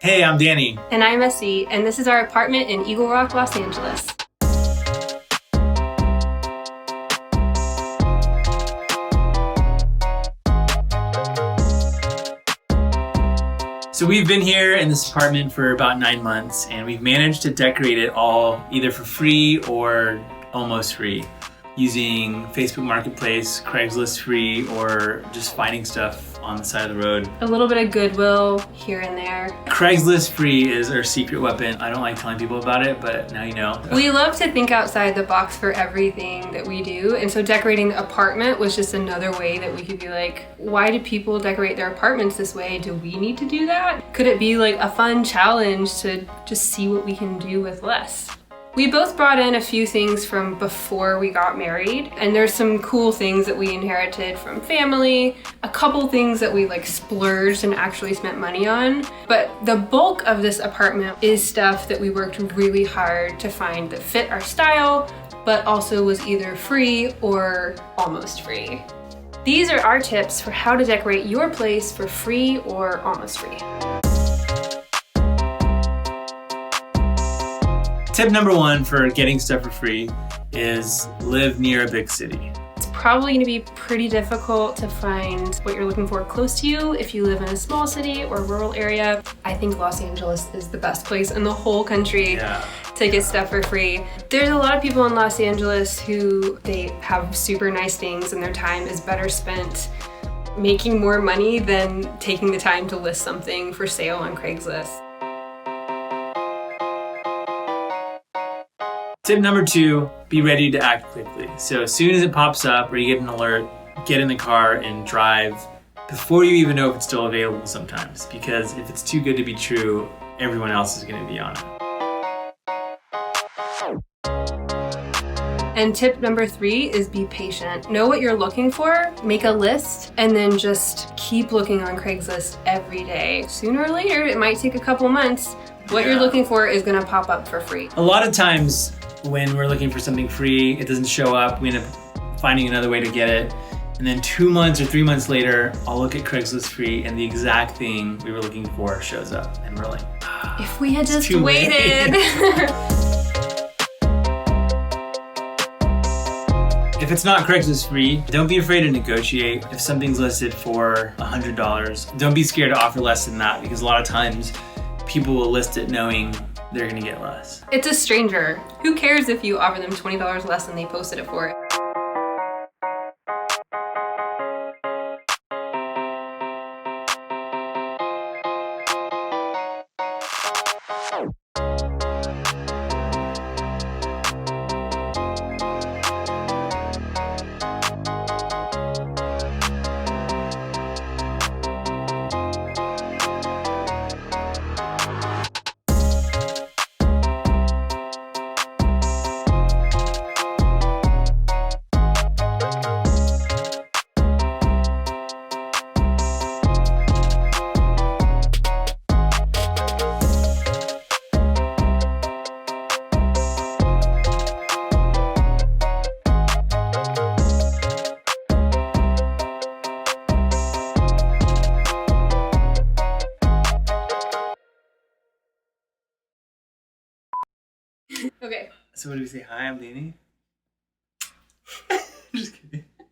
Hey, I'm Danny. And I'm Essie, and this is our apartment in Eagle Rock, Los Angeles. So we've been here in this apartment for about 9 months, and we've managed to decorate it all either for free or almost free, using Facebook Marketplace, Craigslist free, or just finding stuff on the side of the road. A little bit of Goodwill here and there. Craigslist free is our secret weapon. I don't like telling people about it, but now you know. We love to think outside the box for everything that we do, and so decorating the apartment was just another way that we could be like, why do people decorate their apartments this way? Do we need to do that? Could it be like a fun challenge to just see what we can do with less? We both brought in a few things from before we got married, and there's some cool things that we inherited from family, a couple things that we like splurged and actually spent money on. But the bulk of this apartment is stuff that we worked really hard to find that fit our style, but also was either free or almost free. These are our tips for how to decorate your place for free or almost free. Tip number 1 for getting stuff for free is live near a big city. It's probably going to be pretty difficult to find what you're looking for close to you if you live in a small city or rural area. I think Los Angeles is the best place in the whole country to get stuff for free. There's a lot of people in Los Angeles who they have super nice things and their time is better spent making more money than taking the time to list something for sale on Craigslist. Tip number 2, be ready to act quickly. So as soon as it pops up or you get an alert, get in the car and drive before you even know if it's still available sometimes. Because if it's too good to be true, everyone else is going to be on it. And tip number 3 is be patient. Know what you're looking for, make a list, and then just keep looking on Craigslist every day. Sooner or later, it might take a couple months. What you're looking for is gonna pop up for free. A lot of times when we're looking for something free, it doesn't show up. We end up finding another way to get it. And then 2 months or 3 months later, I'll look at Craigslist free and the exact thing we were looking for shows up. And we're like, if we had just waited. If it's not Craigslist free, don't be afraid to negotiate. If something's listed for $100, don't be scared to offer less than that, because a lot of times people will list it knowing they're gonna get less. It's a stranger. Who cares if you offer them $20 less than they posted it for? Okay. So what do we say? Hi, I'm Danny.